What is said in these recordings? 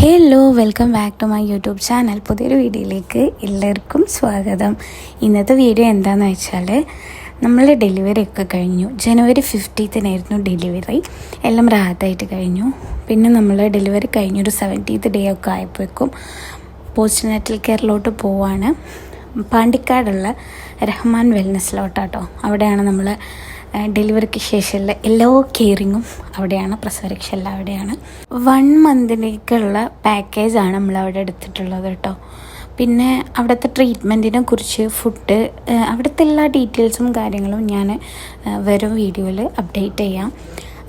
Hello, welcome back to my YouTube channel. പുതിയൊരു വീഡിയോയിലേക്ക് എല്ലാവർക്കും സ്വാഗതം. ഇന്നത്തെ വീഡിയോ എന്താണെന്ന് വെച്ചാൽ, നമ്മൾ ഡെലിവറി ഒക്കെ കഴിഞ്ഞു. ജനുവരി 15-നായിരുന്നു ഡെലിവറി. എല്ലാം റാഹത്തായിട്ട് കഴിഞ്ഞു. പിന്നെ നമ്മൾ ഡെലിവറി കഴിഞ്ഞൊരു 70th ഡേ ഒക്കെ ആയപ്പോഴേക്കും പോസ്റ്റ്നാറ്റൽ കെയറിലോട്ട് പോവാണ്. പാണ്ടിക്കാടുള്ള റഹ്മാൻ വെൽനസ്സിലോട്ടാട്ടോ. അവിടെയാണ് നമ്മൾ ഡെലിവറിക്ക് ശേഷമുള്ള എല്ലാ കെയറിങ്ങും അവിടെയാണ്, പ്രസവരക്ഷ എല്ലാം അവിടെയാണ്. 1 മന്തിലേക്കുള്ള പാക്കേജാണ് നമ്മളവിടെ എടുത്തിട്ടുള്ളത് കേട്ടോ. പിന്നെ അവിടുത്തെ ട്രീറ്റ്മെൻറ്റിനെ കുറിച്ച്, ഫുഡ്, അവിടുത്തെ എല്ലാ ഡീറ്റെയിൽസും കാര്യങ്ങളും ഞാൻ വരും വീഡിയോയിൽ അപ്ഡേറ്റ് ചെയ്യാം.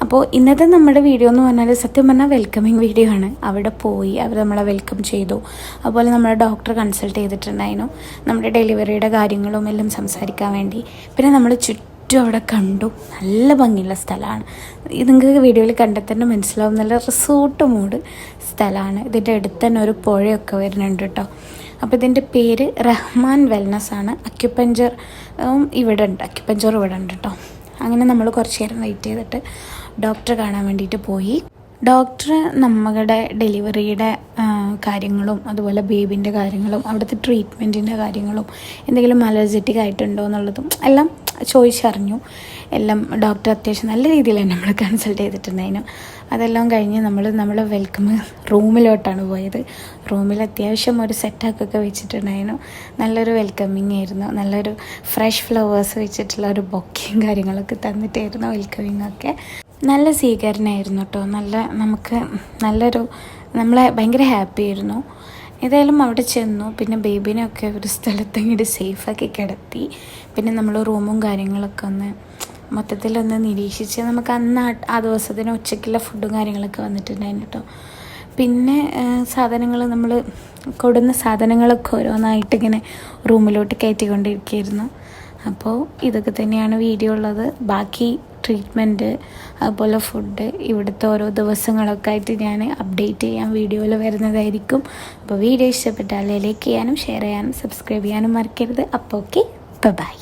അപ്പോൾ ഇന്നത്തെ നമ്മുടെ വീഡിയോ എന്ന് പറഞ്ഞാൽ സത്യം പറഞ്ഞാൽ വെൽക്കമിങ് വീഡിയോ ആണ്. അവിടെ പോയി അവർ നമ്മളെ വെൽക്കം ചെയ്തു. അതുപോലെ നമ്മളെ ഡോക്ടർ കൺസൾട്ട് ചെയ്തിട്ടുണ്ടായിരുന്നു, നമ്മുടെ ഡെലിവറിയുടെ കാര്യങ്ങളും എല്ലാം സംസാരിക്കാൻ വേണ്ടി. പിന്നെ നമ്മൾ ചുറ്റും അവിടെ കണ്ടു. നല്ല ഭംഗിയുള്ള സ്ഥലമാണ്. ഇത് നിങ്ങൾക്ക് വീഡിയോയിൽ കണ്ടാൽ തന്നെ മനസ്സിലാവും. നല്ല റിസോർട്ട് മൂഡ് സ്ഥലമാണ്. ഇതിൻ്റെ അടുത്ത് തന്നെ ഒരു പുഴയൊക്കെ വരുന്നുണ്ട് കേട്ടോ. അപ്പോൾ ഇതിൻ്റെ പേര് റഹ്മാൻ വെൽനസ് ആണ്. അക്യുപഞ്ചർ ഇവിടെ ഉണ്ട് കേട്ടോ. അങ്ങനെ നമ്മൾ കുറച്ച് നേരം വെയിറ്റ് ചെയ്തിട്ട് ഡോക്ടറെ കാണാൻ വേണ്ടിയിട്ട് പോയി. ഡോക്ടർ നമ്മുടെ ഡെലിവറിയുടെ കാര്യങ്ങളും അതുപോലെ ബേബിൻ്റെ കാര്യങ്ങളും അവിടുത്തെ ട്രീറ്റ്മെൻറ്റിൻ്റെ കാര്യങ്ങളും എന്തെങ്കിലും അലർജറ്റിക് ആയിട്ടുണ്ടോ എന്നുള്ളതും എല്ലാം ചോദിച്ചറിഞ്ഞു. എല്ലാം ഡോക്ടർ അത്യാവശ്യം നല്ല രീതിയിൽ തന്നെ നമ്മൾ കൺസൾട്ട് ചെയ്തിട്ടുണ്ടായിരുന്നു. അതെല്ലാം കഴിഞ്ഞ് നമ്മളെ വെൽക്കം റൂമിലോട്ടാണ് പോയത്. റൂമിൽ അത്യാവശ്യം ഒരു സെറ്റാക്കൊക്കെ വെച്ചിട്ടുണ്ടായിരുന്നു. നല്ലൊരു വെൽക്കമിങ് ആയിരുന്നു. നല്ലൊരു ഫ്രഷ് ഫ്ലവേഴ്സ് വെച്ചിട്ടുള്ള ഒരു ബൊക്കയും കാര്യങ്ങളൊക്കെ തന്നിട്ടായിരുന്നു വെൽക്കമിങ് ഒക്കെ. നല്ല സ്വീകരണമായിരുന്നു കേട്ടോ. നമ്മളെ ഭയങ്കര ഹാപ്പി ആയിരുന്നു. ഏതായാലും അവിടെ ചെന്നു. പിന്നെ ബേബിനെയൊക്കെ ഒരു സ്ഥലത്ത് ഇങ്ങോട്ട് സേഫാക്കി കിടത്തി. പിന്നെ നമ്മൾ റൂമും കാര്യങ്ങളൊക്കെ മൊത്തത്തിലൊന്ന് നിരീക്ഷിച്ച് നമുക്ക് ആ ദിവസത്തിന് ഉച്ചയ്ക്കുള്ള ഫുഡും കാര്യങ്ങളൊക്കെ വന്നിട്ടുണ്ടായിരുന്നു കേട്ടോ. പിന്നെ നമ്മൾ കൊടുന്ന സാധനങ്ങളൊക്കെ ഓരോന്നായിട്ടിങ്ങനെ റൂമിലോട്ട് കയറ്റിക്കൊണ്ടിരിക്കുകയായിരുന്നു. അപ്പോൾ ഇതൊക്കെ തന്നെയാണ് വീഡിയോ ഉള്ളത്. ബാക്കി ട്രീറ്റ്മെൻറ്റ് അതുപോലെ ഫുഡ് ഇവിടുത്തെ ഓരോ ദിവസങ്ങളൊക്കെ ആയിട്ട് ഞാൻ അപ്ഡേറ്റ് ചെയ്യാൻ വീഡിയോയിൽ വരുന്നതായിരിക്കും. അപ്പോൾ വീഡിയോ ഇഷ്ടപ്പെട്ടാൽ ലൈക്ക് ചെയ്യാനും ഷെയർ ചെയ്യാനും സബ്സ്ക്രൈബ് ചെയ്യാനും മറക്കരുത്. അപ്പോൾ ഓക്കെ, ബൈ.